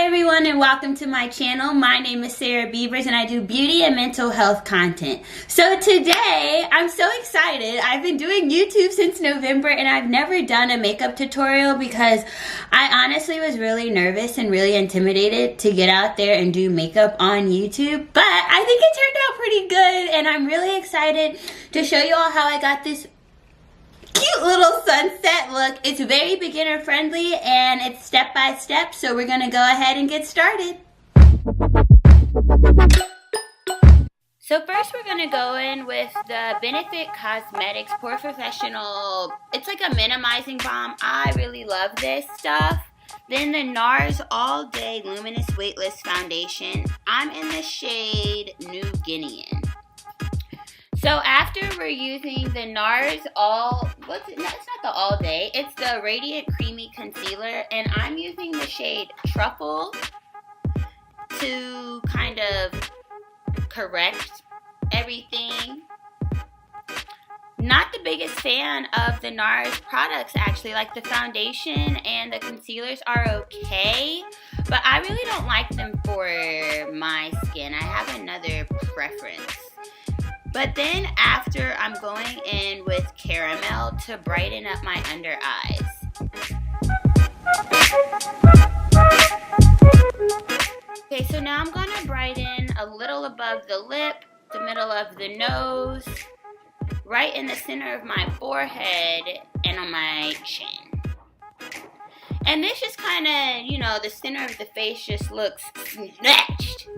everyone, and welcome to my channel. My name is Sarah Beavers and I do beauty and mental health content. So today I'm so excited. I've been doing YouTube since November and I've never done a makeup tutorial because I honestly was really nervous and really intimidated to get out there and do makeup on YouTube, but I think it turned out pretty good and I'm really excited to show you all how I got this cute little sunset look. It's very beginner friendly and it's step by step, so we're gonna go ahead and get started. So first we're gonna go in with the Benefit Cosmetics Pore Professional. It's like a minimizing balm. I really love this stuff. Then the NARS All Day Luminous Weightless Foundation. I'm in the shade New Guinean. So after we're using the NARS No, it's not the All Day. It's the Radiant Creamy Concealer. And I'm using the shade Truffle to kind of correct everything. Not the biggest fan of the NARS products, actually. Like the foundation and the concealers are okay, but I really don't like them for my skin. I have another preference. But then after, I'm going in with Caramel to brighten up my under eyes. Okay, so now I'm going to brighten a little above the lip, the middle of the nose, right in the center of my forehead, and on my chin. And this just kind of, you know, the center of the face just looks snatched,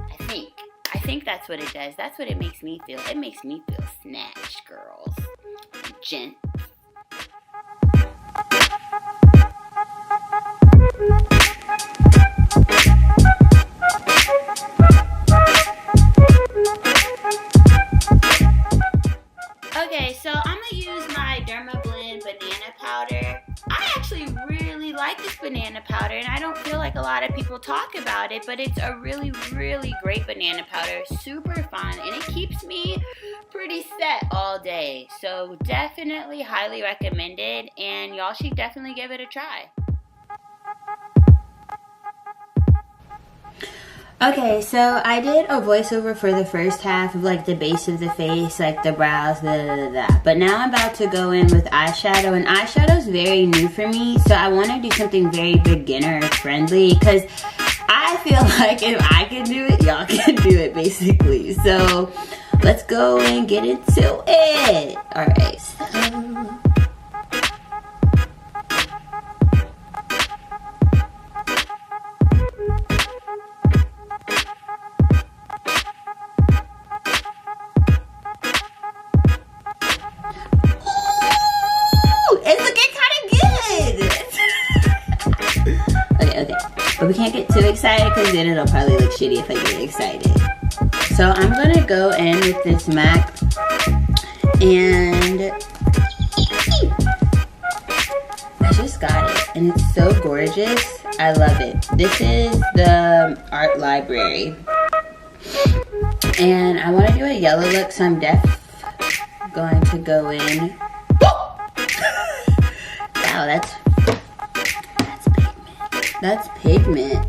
I think that's what it does. That's what it makes me feel. It makes me feel snatched, girls. Gent. Okay, so I'm going to use my Dermablend banana powder. I actually really like this banana powder, and I don't feel like a lot of people talk about it, but it's a really, really great banana powder. Super fun, and it keeps me pretty set all day. So definitely highly recommended, and y'all should definitely give it a try. Okay, so I did a voiceover for the first half of like the base of the face, like the brows, but now I'm about to go in with eyeshadow, and eyeshadow is very new for me, so I want to do something very beginner friendly because I feel like if I can do it, y'all can do it basically. So let's go and get into it. Alright, so but we can't get too excited because then it'll probably look shitty if I get excited. So I'm going to go in with this MAC, and I just got it and it's so gorgeous. I love it. This is the Art Library and I want to do a yellow look, so I'm going to go in. Wow, that's pigment.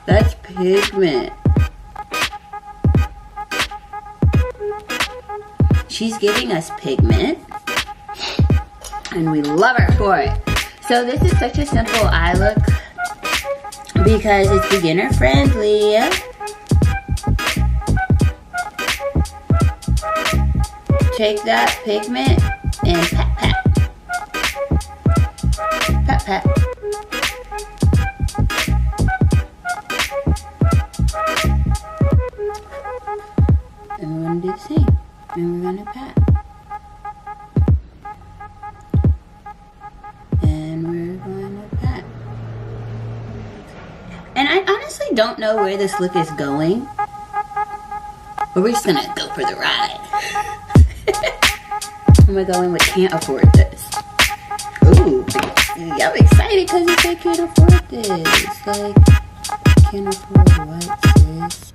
That's pigment. She's giving us pigment, and we love her for it. So this is such a simple eye look because it's beginner friendly. Take that pigment and pat, pat. Pat, pat. And we're going to do the same. And we're going to pat. And we're going to pat. And I honestly don't know where this look is going, but we're just going to go for the ride. I'm going to go in with Can't Afford This. Ooh, I'm excited because you say can't afford this. Like, can't afford what, sis?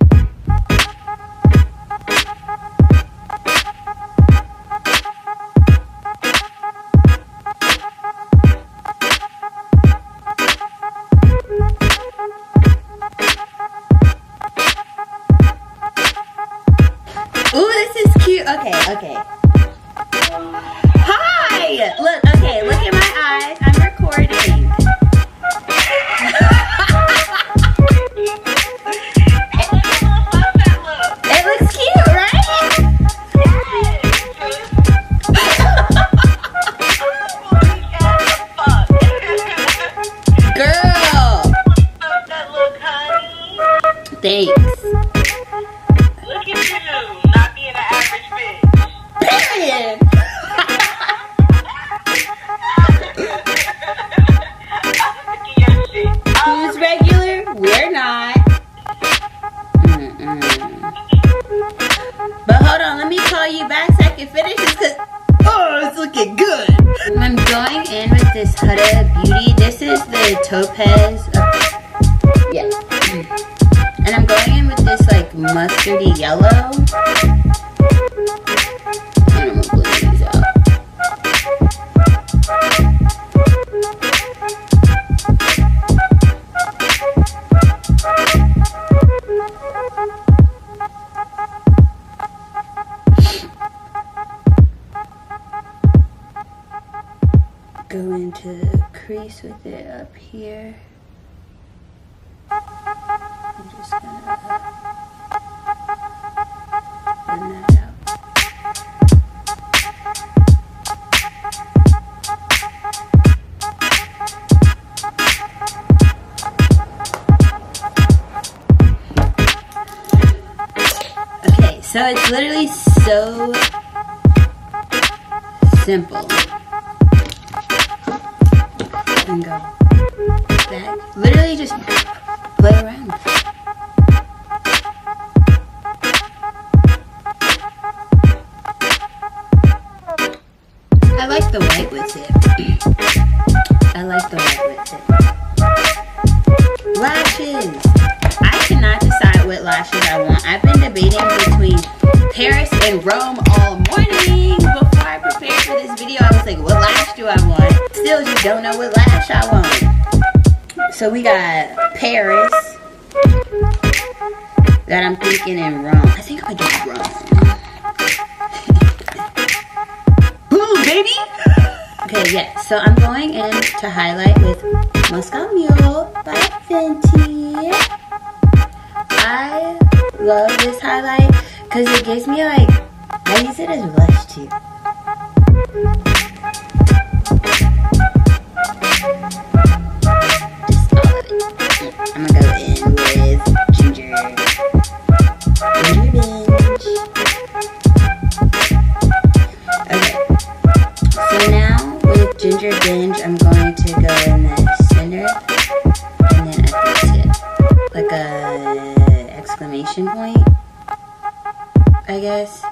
Thanks. Look at you, not being an average bitch. Period. Who's regular? We're not. But hold on, let me call you back so I can finish this because, oh, it's looking good. I'm going in with this Huda Beauty. This is the Topaz. Yeah. And I'm going in with this like mustardy yellow. And I'm gonna blend these out. Go into the crease with it up here. I'm just gonna blend that out. Okay, so it's literally so simple. And go back. Literally just play around. I like the white with it. I like the white with it. Lashes. I cannot decide what lashes I want. I've been debating between Paris and Rome all morning. Before I prepared for this video, I was like, what lash do I want? Still just don't know what lash I want. So we got Paris that I'm thinking in Rome. I think I'm gonna do Rome. Boom, baby! Okay, yeah, so I'm going in to highlight with Moscow Mule by Fenty. I love this highlight because it gives me like, I use it as blush too. Just all of it. I'm gonna go in with Ginger Binge. Okay, so now with Ginger Binge, I'm going to go in the center and then at the tip, like a exclamation point, I guess.